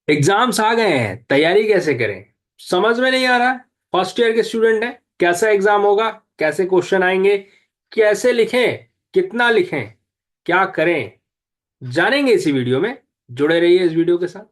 Exams आ गए हैं, तैयारी कैसे करें समझ में नहीं आ रहा है। फर्स्ट ईयर के स्टूडेंट हैं, कैसा एग्जाम होगा, कैसे क्वेश्चन आएंगे, कैसे लिखें, कितना लिखें, क्या करें, जानेंगे इसी वीडियो में। जुड़े रहिए इस वीडियो के साथ।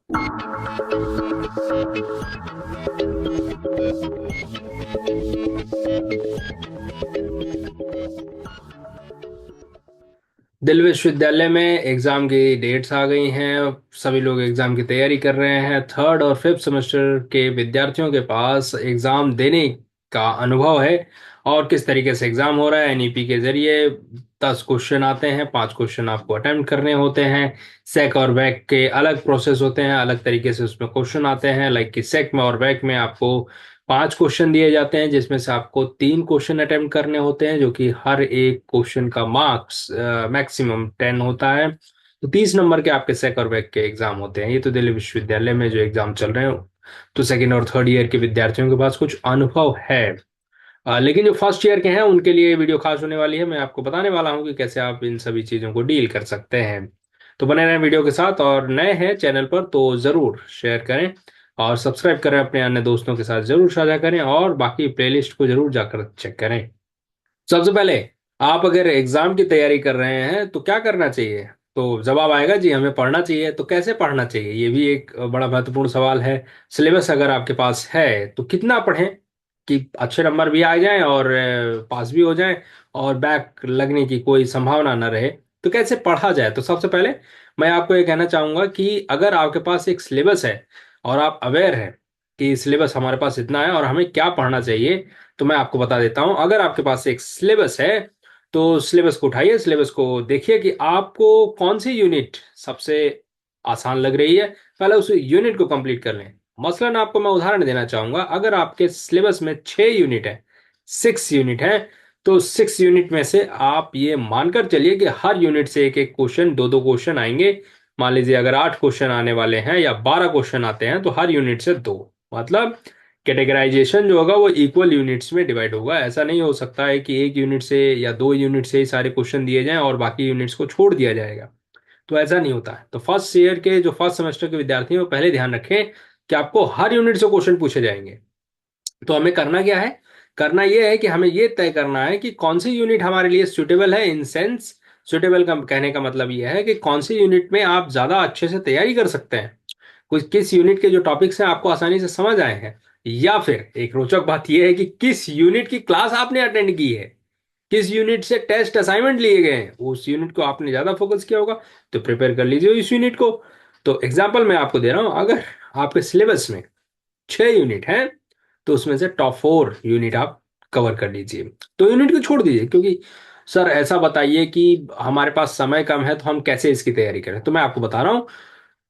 दिल्ली विश्वविद्यालय में एग्जाम की डेट्स आ गई हैं। सभी लोग एग्जाम की तैयारी कर रहे हैं। थर्ड और फिफ्थ सेमेस्टर के विद्यार्थियों के पास एग्जाम देने का अनुभव है और किस तरीके से एग्जाम हो रहा है। एनईपी के जरिए 10 क्वेश्चन आते हैं, 5 क्वेश्चन आपको अटेम्प्ट करने होते हैं। सेक और बैक के अलग प्रोसेस होते हैं, अलग तरीके से उसमें क्वेश्चन आते हैं। लाइक कि सेक में और बैक में आपको 5 क्वेश्चन दिए जाते हैं, जिसमें से आपको 3 क्वेश्चन अटेम्प्ट करने होते हैं, जो कि हर एक क्वेश्चन का मार्क्स मैक्सिमम 10 होता है। तो 30 नंबर के आपके सेक और बैक के एग्जाम होते हैं। ये तो दिल्ली विश्वविद्यालय में जो एग्जाम चल रहे हैं, तो सेकेंड और थर्ड ईयर के विद्यार्थियों के पास कुछ अनुभव है। लेकिन जो फर्स्ट ईयर के हैं उनके लिए ये वीडियो खास होने वाली है। मैं आपको बताने वाला हूँ कि कैसे आप इन सभी चीज़ों को डील कर सकते हैं। तो बने रहें वीडियो के साथ, और नए हैं चैनल पर तो ज़रूर शेयर करें और सब्सक्राइब करें, अपने अन्य दोस्तों के साथ ज़रूर साझा करें और बाकी प्लेलिस्ट को ज़रूर जाकर चेक करें। सबसे पहले, आप अगर एग्जाम की तैयारी कर रहे हैं तो क्या करना चाहिए। तो जवाब आएगा जी, हमें पढ़ना चाहिए। तो कैसे पढ़ना चाहिए, ये भी एक बड़ा महत्वपूर्ण सवाल है। सिलेबस अगर आपके पास है तो कितना पढ़ें कि अच्छे नंबर भी आ जाएं और पास भी हो जाएं और बैक लगने की कोई संभावना न रहे। तो कैसे पढ़ा जाए, तो सबसे पहले मैं आपको ये कहना चाहूंगा कि अगर आपके पास एक सिलेबस है और आप अवेयर हैं कि सिलेबस हमारे पास इतना है और हमें क्या पढ़ना चाहिए, तो मैं आपको बता देता हूं। अगर आपके पास एक सिलेबस है तो सिलेबस को उठाइए, सिलेबस को देखिए कि आपको कौन सी यूनिट सबसे आसान लग रही है। पहले उस यूनिट को कंप्लीट कर लें। मसलन आपको मैं उदाहरण देना चाहूंगा, अगर आपके सिलेबस में 6 यूनिट है, 6 यूनिट है, तो 6 यूनिट में से आप ये मानकर चलिए कि हर यूनिट से एक एक क्वेश्चन, दो दो क्वेश्चन आएंगे। मान लीजिए अगर 8 क्वेश्चन आने वाले हैं या 12 क्वेश्चन आते हैं तो हर यूनिट से दो, मतलब कैटेगराइजेशन जो होगा वो इक्वल यूनिट्स में डिवाइड होगा। ऐसा नहीं हो सकता है कि एक यूनिट से या 2 यूनिट से ही सारे क्वेश्चन दिए जाएं और बाकी यूनिट्स को छोड़ दिया जाएगा। तो ऐसा नहीं होता है। तो फर्स्ट ईयर के जो फर्स्ट सेमेस्टर के विद्यार्थी हैं वो पहले ध्यान रखें कि आपको हर यूनिट से क्वेश्चन पूछे जाएंगे। तो हमें करना क्या है, करना यह है कि हमें ये तय करना है कि कौन सी यूनिट हमारे लिए सुटेबल है। इन सेंस, सुटेबल का कहने का मतलब यह है कि कौन सी यूनिट में आप ज्यादा अच्छे से तैयारी कर सकते हैं। कुछ किस यूनिट के जो टॉपिक्स हैं आपको आसानी से समझ आए हैं, या फिर एक रोचक बात यह है कि किस यूनिट की क्लास आपने अटेंड की है, किस यूनिट से टेस्ट असाइनमेंट लिए गए हैं, उस यूनिट को आपने ज्यादा फोकस किया होगा। तो प्रिपेयर कर लीजिए इस यूनिट को। तो एग्जाम्पल मैं आपको दे रहा हूं, अगर आपके सिलेबस में 6 यूनिट है तो उसमें से टॉप 4 यूनिट आप कवर कर लीजिए। तो यूनिट को छोड़ दीजिए, क्योंकि सर ऐसा बताइए कि हमारे पास समय कम है तो हम कैसे इसकी तैयारी करें। तो मैं आपको बता रहा हूँ,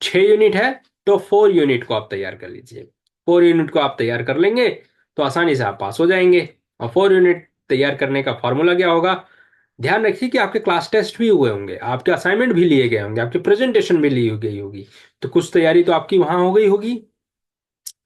6 यूनिट है तो 4 यूनिट को आप तैयार कर लीजिए। 4 यूनिट को आप तैयार कर लेंगे तो आसानी से आप पास हो जाएंगे। और 4 यूनिट तैयार करने का फॉर्मूला क्या होगा, ध्यान रखिए कि आपके क्लास टेस्ट भी हुए होंगे, आपके असाइनमेंट भी लिए गए होंगे, आपकी प्रेजेंटेशन भी ली गई होगी। तो कुछ तैयारी तो आपकी वहां हो गई होगी।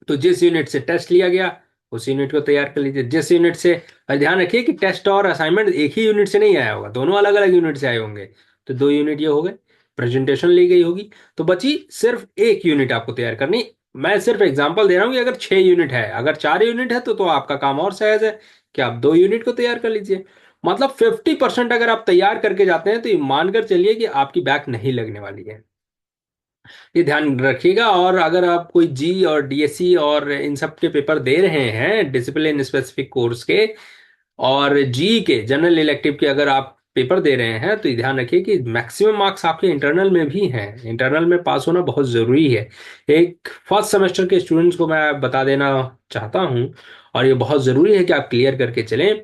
तो जिस यूनिट से टेस्ट लिया गया उस यूनिट को तैयार कर लीजिए। जिस यूनिट से, और ध्यान रखिए कि टेस्ट और असाइनमेंट एक ही यूनिट से नहीं आया होगा, दोनों अलग अलग यूनिट से आए होंगे। तो 2 यूनिट ये हो गए, प्रेजेंटेशन ली गई होगी। तो बची सिर्फ एक यूनिट आपको तैयार करनी। मैं सिर्फ एग्जांपल दे रहा हूँ कि अगर 6 यूनिट है, अगर 4 यूनिट है तो आपका काम और सहज है कि आप 2 यूनिट को तैयार कर लीजिए। मतलब 50% अगर आप तैयार करके जाते हैं तो ये मानकर चलिए कि आपकी बैक नहीं लगने वाली है। ये ध्यान रखिएगा। और अगर आप कोई जी और डीएससी और इन सब के पेपर दे रहे हैं, डिसिप्लिन स्पेसिफिक कोर्स के और जी के जनरल इलेक्टिव के अगर आप पेपर दे रहे हैं, तो ये ध्यान रखिए कि मैक्सिमम मार्क्स आपके इंटरनल में भी हैं। इंटरनल में पास होना बहुत जरूरी है। एक फर्स्ट सेमेस्टर के स्टूडेंट्स को मैं बता देना चाहता हूं, और ये बहुत जरूरी है कि आप क्लियर करके चलें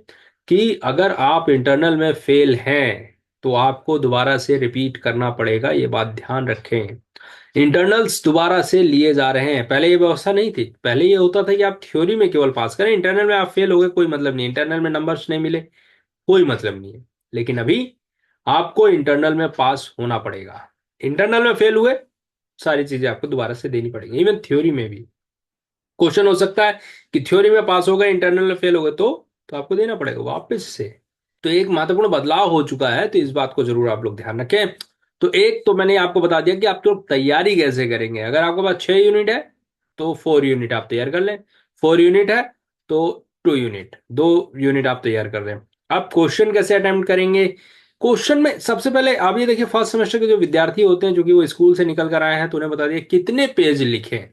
कि अगर आप इंटरनल में फेल हैं तो आपको दोबारा से रिपीट करना पड़ेगा। ये बात ध्यान रखें। इंटरनल्स दोबारा से लिए जा रहे हैं, पहले ये व्यवस्था नहीं थी। पहले ये होता था कि आप थ्योरी में केवल पास करें, इंटरनल में आप फेल हो गए कोई मतलब नहीं, इंटरनल में नंबर्स नहीं मिले कोई मतलब नहीं है। लेकिन अभी आपको इंटरनल में पास होना पड़ेगा। इंटरनल में फेल हुए, सारी चीजें आपको दोबारा से देनी पड़ेगी। इवन थ्योरी में भी क्वेश्चन हो सकता है कि थ्योरी में पास हो गए, इंटरनल में फेल हो गए, तो आपको देना पड़ेगा वापस से। तो एक महत्वपूर्ण बदलाव हो चुका है, तो इस बात को जरूर आप लोग ध्यान रखें। तो एक तो मैंने आपको बता दिया कि आप तो तैयारी कैसे करेंगे। अगर आपके पास 6 यूनिट है तो 4 यूनिट आप तैयार कर लें, 4 यूनिट है तो 2 यूनिट, 2 यूनिट आप तैयार कर लें। आप क्वेश्चन कैसे अटेम्प्ट करेंगे? क्वेश्चन में सबसे पहले आप ये देखिए, फर्स्ट सेमेस्टर के जो विद्यार्थी होते हैं, जो कि वो स्कूल से निकल कर आए हैं, तो उन्हें बता दिया कितने पेज लिखे।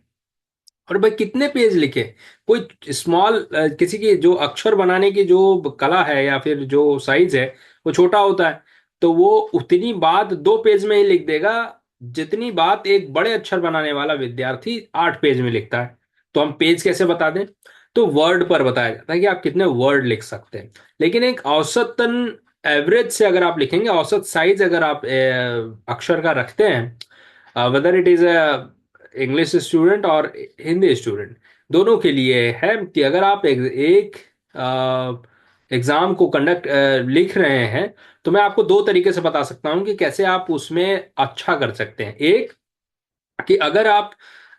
और भाई कितने पेज लिखे, कोई स्मॉल, किसी की जो अक्षर बनाने की जो कला है या फिर जो साइज है वो छोटा होता है, तो वो उतनी बात 2 पेज में ही लिख देगा जितनी बात एक बड़े अक्षर बनाने वाला विद्यार्थी 8 पेज में लिखता है। तो हम पेज कैसे बता दें? तो वर्ड पर बताया जाता है कि आप कितने वर्ड लिख सकते हैं। लेकिन एक औसतन एवरेज से अगर आप लिखेंगे, औसत साइज अगर आप अक्षर का रखते हैं, whether it is English student और हिंदी स्टूडेंट, दोनों के लिए है कि अगर आप एक एग्जाम को कंडक्ट लिख रहे हैं, तो मैं आपको 2 तरीके से बता सकता हूं कि कैसे आप उसमें अच्छा कर सकते हैं। एक कि अगर आप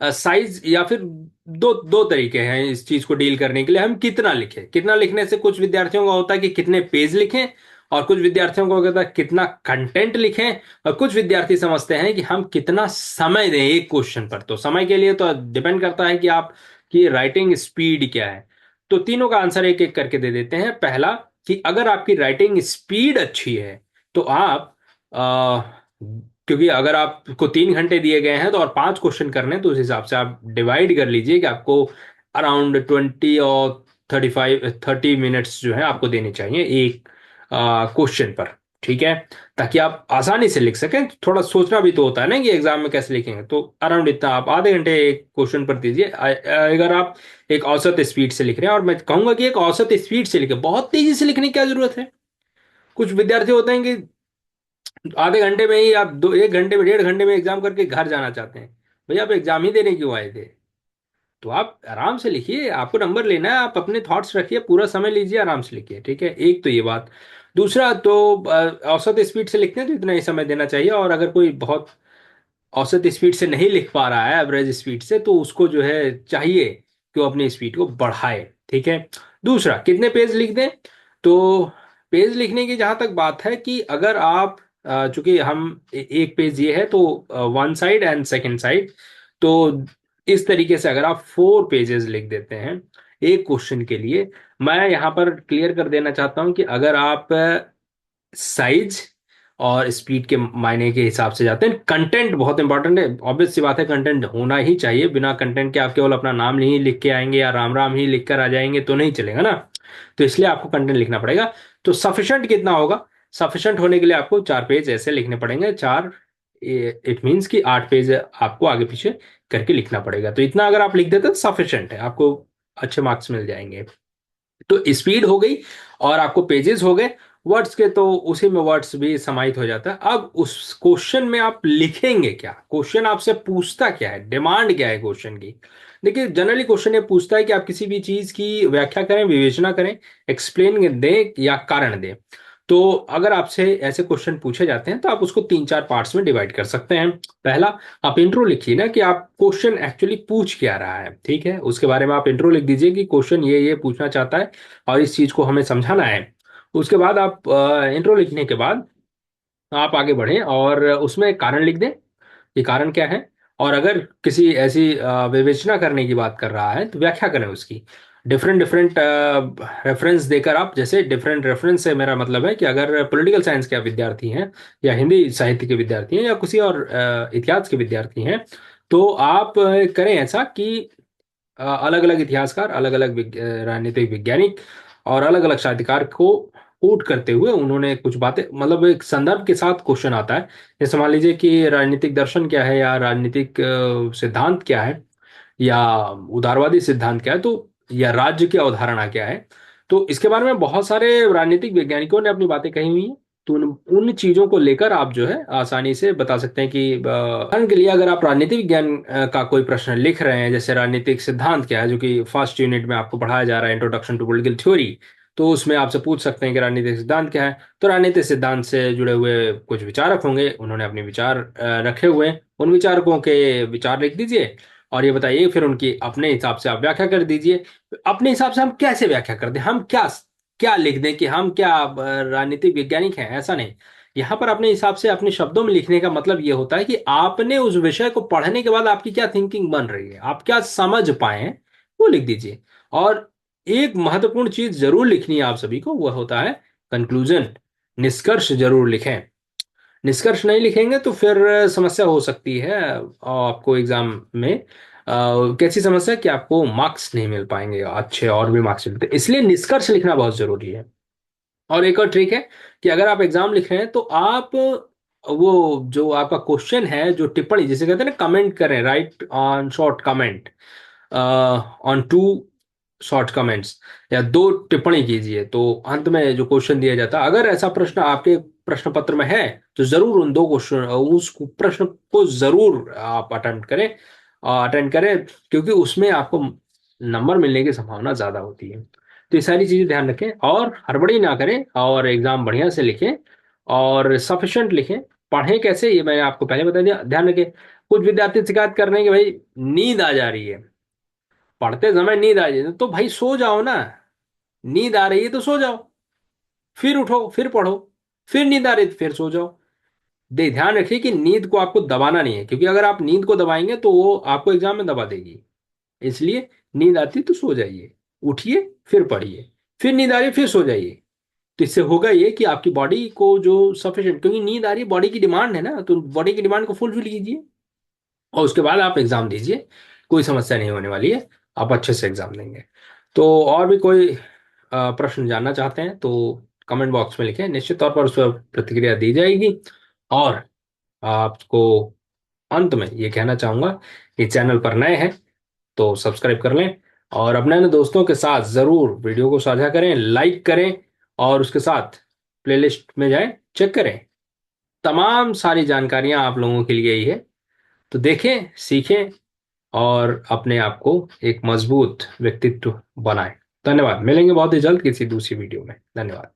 साइज, या फिर दो दो तरीके हैं इस चीज को डील करने के लिए, हम कितना लिखें। कितना लिखने से कुछ विद्यार्थियों का होता है कि कितने पेज लिखें, और कुछ विद्यार्थियों को होता है कितना कंटेंट लिखें, और कुछ विद्यार्थी समझते हैं कि हम कितना समय दें एक क्वेश्चन पर। तो समय के लिए तो डिपेंड करता है कि आप की राइटिंग स्पीड क्या है। तो तीनों का आंसर एक एक करके दे देते हैं। पहला कि अगर आपकी राइटिंग स्पीड अच्छी है तो आप, क्योंकि अगर आपको 3 घंटे दिए गए हैं तो और 5 क्वेश्चन करने हैं, तो उस हिसाब से आप डिवाइड कर लीजिए कि आपको अराउंड 20 और 30 मिनट्स जो है आपको देने चाहिए एक क्वेश्चन पर। ठीक है, ताकि आप आसानी से लिख सकें। थोड़ा सोचना भी तो होता है ना कि एग्जाम में कैसे लिखेंगे, तो अराउंड इतना आप आधे घंटे एक क्वेश्चन पर दीजिए। अगर आप एक औसत स्पीड से लिख रहे हैं, और मैं कहूंगा कि एक औसत स्पीड से लिखें, बहुत तेजी से लिखने की क्या जरूरत है। कुछ विद्यार्थी होते हैं कि आधे घंटे में ही आप 1 घंटे में, 1.5 घंटे में एग्जाम करके घर जाना चाहते हैं। भैया आप एग्जाम ही देने क्यों आए थे? तो आप आराम से लिखिए, आपको नंबर लेना है, आप अपने थॉट्स रखिए, पूरा समय लीजिए, आराम से लिखिए। ठीक है, एक तो ये बात। दूसरा तो औसत स्पीड से लिखते हैं तो इतना ही समय देना चाहिए। और अगर कोई बहुत औसत स्पीड से नहीं लिख पा रहा है, एवरेज स्पीड से, तो उसको जो है चाहिए कि वो अपनी स्पीड को बढ़ाए। ठीक है। दूसरा, कितने पेज लिख दें? तो पेज लिखने की जहां तक बात है कि अगर आप, चूंकि हम एक पेज ये है तो 1 साइड एंड सेकेंड साइड, तो इस तरीके से अगर आप 4 पेजेस लिख देते हैं एक क्वेश्चन के लिए, मैं यहां पर क्लियर कर देना चाहता हूं कि अगर आप साइज और स्पीड के मायने के हिसाब से जाते हैं, कंटेंट बहुत इंपॉर्टेंट है। ऑब्वियस सी बात है, कंटेंट होना ही चाहिए। बिना कंटेंट के आप केवल अपना नाम नहीं लिख के आएंगे या राम राम ही लिख कर आ जाएंगे तो नहीं चलेगा ना। तो इसलिए आपको कंटेंट लिखना पड़ेगा। तो सफिशिएंट कितना होगा? सफिशिएंट होने के लिए आपको 4 पेज ऐसे लिखने पड़ेंगे। चार, इट मीन्स कि 8 पेज आपको आगे पीछे करके लिखना पड़ेगा। तो इतना अगर आप लिख देते तो सफिशिएंट है, आपको अच्छे मार्क्स मिल जाएंगे। तो स्पीड हो गई और आपको पेजेस हो गए। वर्ड्स के तो उसी में वर्ड्स भी समाहित हो जाता है। अब उस क्वेश्चन में आप लिखेंगे क्या? क्वेश्चन आपसे पूछता क्या है, डिमांड क्या है क्वेश्चन की? देखिए, जनरली क्वेश्चन ये पूछता है कि आप किसी भी चीज की व्याख्या करें, विवेचना करें, एक्सप्लेन दें या कारण दें। तो अगर आपसे ऐसे क्वेश्चन पूछे जाते हैं तो आप उसको 3-4 पार्ट्स में डिवाइड कर सकते हैं। पहला, आप इंट्रो लिखिए ना कि आप क्वेश्चन एक्चुअली पूछ क्या रहा है। ठीक है, उसके बारे में आप इंट्रो लिख दीजिए कि क्वेश्चन ये पूछना चाहता है और इस चीज को हमें समझाना है। उसके बाद आप इंट्रो लिखने के बाद आप आगे बढ़ें और उसमें कारण लिख दें कि कारण क्या है। और अगर किसी ऐसी विवेचना करने की बात कर रहा है तो व्याख्या करें उसकी। डिफरेंट डिफरेंट रेफरेंस देकर आप, जैसे डिफरेंट रेफरेंस से मेरा मतलब है कि अगर पॉलिटिकल साइंस के आप विद्यार्थी हैं, या हिंदी साहित्य के विद्यार्थी हैं, या किसी और इतिहास के विद्यार्थी हैं, तो आप करें ऐसा कि अलग अलग इतिहासकार, अलग अलग राजनीतिक वैज्ञानिक और अलग अलग साहित्यकार को कोट करते हुए उन्होंने कुछ बातें, मतलब एक संदर्भ के साथ क्वेश्चन आता है। जैसे मान लीजिए कि राजनीतिक दर्शन क्या है, या राजनीतिक सिद्धांत क्या है, या उदारवादी सिद्धांत क्या है, तो या राज्य की अवधारणा क्या है। तो इसके बारे में बहुत सारे राजनीतिक वैज्ञानिकों ने अपनी बातें कही हुई हैं। तो उन चीजों को लेकर आप जो है आसानी से बता सकते हैं कि उदाहरण के लिए अगर आप राजनीतिक विज्ञान का कोई प्रश्न लिख रहे हैं, जैसे राजनीतिक सिद्धांत क्या है, जो कि फर्स्ट यूनिट में आपको पढ़ाया जा रहा है, इंट्रोडक्शन टू पॉलिटिकल थ्योरी, तो उसमें आपसे पूछ सकते हैं कि राजनीतिक सिद्धांत क्या है। तो राजनीतिक सिद्धांत से जुड़े हुए कुछ विचारक होंगे, उन्होंने अपने विचार रखे हुए हैं, उन विचारकों के विचार लिख दीजिए। और ये बताइए फिर उनकी अपने हिसाब से आप व्याख्या कर दीजिए। अपने हिसाब से हम कैसे व्याख्या कर दें? हम क्या क्या लिख दें कि हम क्या राजनीतिक वैज्ञानिक हैं? ऐसा नहीं, यहाँ पर अपने हिसाब से अपने शब्दों में लिखने का मतलब ये होता है कि आपने उस विषय को पढ़ने के बाद आपकी क्या थिंकिंग बन रही है, आप क्या समझ पाए हैं, वो लिख दीजिए। और एक महत्वपूर्ण चीज जरूर लिखनी है आप सभी को, वह होता है कंक्लूजन, निष्कर्ष जरूर लिखें। निष्कर्ष नहीं लिखेंगे तो फिर समस्या हो सकती है आपको एग्जाम में। कैसी समस्या कि आपको मार्क्स नहीं मिल पाएंगे अच्छे, और भी मार्क्स मिलते, इसलिए निष्कर्ष लिखना बहुत जरूरी है। और एक और ट्रिक है कि अगर आप एग्जाम लिख रहे हैं तो आप वो जो आपका क्वेश्चन है, जो टिप्पणी जिसे कहते हैं ना, कमेंट करें, write on short comment, on to short comments, या दो टिप्पणी कीजिए। तो अंत में जो क्वेश्चन दिया जाता है, अगर ऐसा प्रश्न आपके प्रश्न पत्र में है तो जरूर उन दो क्वेश्चन, उस प्रश्न को जरूर आप अटेंड करें, क्योंकि उसमें आपको नंबर मिलने की संभावना ज्यादा होती है। तो ये सारी चीजें ध्यान रखें और हड़बड़ी ना करें, और एग्जाम बढ़िया से लिखें और सफिशिएंट लिखें। पढ़ें कैसे, ये मैंने आपको पहले बता दिया, ध्यान रखें। कुछ विद्यार्थी शिकायत कर रहे हैं कि भाई नींद आ जा रही है, पढ़ते समय नींद आ जाए तो भाई सो जाओ ना। नींद आ रही है तो सो जाओ, फिर उठो, फिर पढ़ो। फिर नींद आ रही है तो फिर सो जाओ। दे ध्यान रखिए कि नींद को आपको दबाना नहीं है, क्योंकि अगर आप नींद को दबाएंगे तो वो आपको एग्जाम में दबा देगी। इसलिए नींद आती तो सो जाइए, उठिए, फिर पढ़िए। फिर नींद आ रही है फिर सो जाइए। तो इससे होगा ये कि आपकी बॉडी को जो सफिशिएंट, क्योंकि नींद आ रही है, बॉडी की डिमांड है ना, तो बॉडी की डिमांड को फुलफिल कीजिए और उसके बाद आप एग्जाम दीजिए। कोई समस्या नहीं होने वाली है, आप अच्छे से एग्जाम देंगे। तो और भी कोई प्रश्न जानना चाहते हैं तो कमेंट बॉक्स में लिखें, निश्चित तौर पर उस पर प्रतिक्रिया दी जाएगी। और आपको अंत में ये कहना चाहूंगा कि चैनल पर नए हैं तो सब्सक्राइब कर लें, और अपने अन्य दोस्तों के साथ जरूर वीडियो को साझा करें, लाइक करें, और उसके साथ प्लेलिस्ट में जाएं, चेक करें। तमाम सारी जानकारियां आप लोगों के लिए ही है। तो देखें, सीखें और अपने आप को एक मजबूत व्यक्तित्व बनाएं। धन्यवाद, मिलेंगे बहुत ही जल्द किसी दूसरी वीडियो में। धन्यवाद।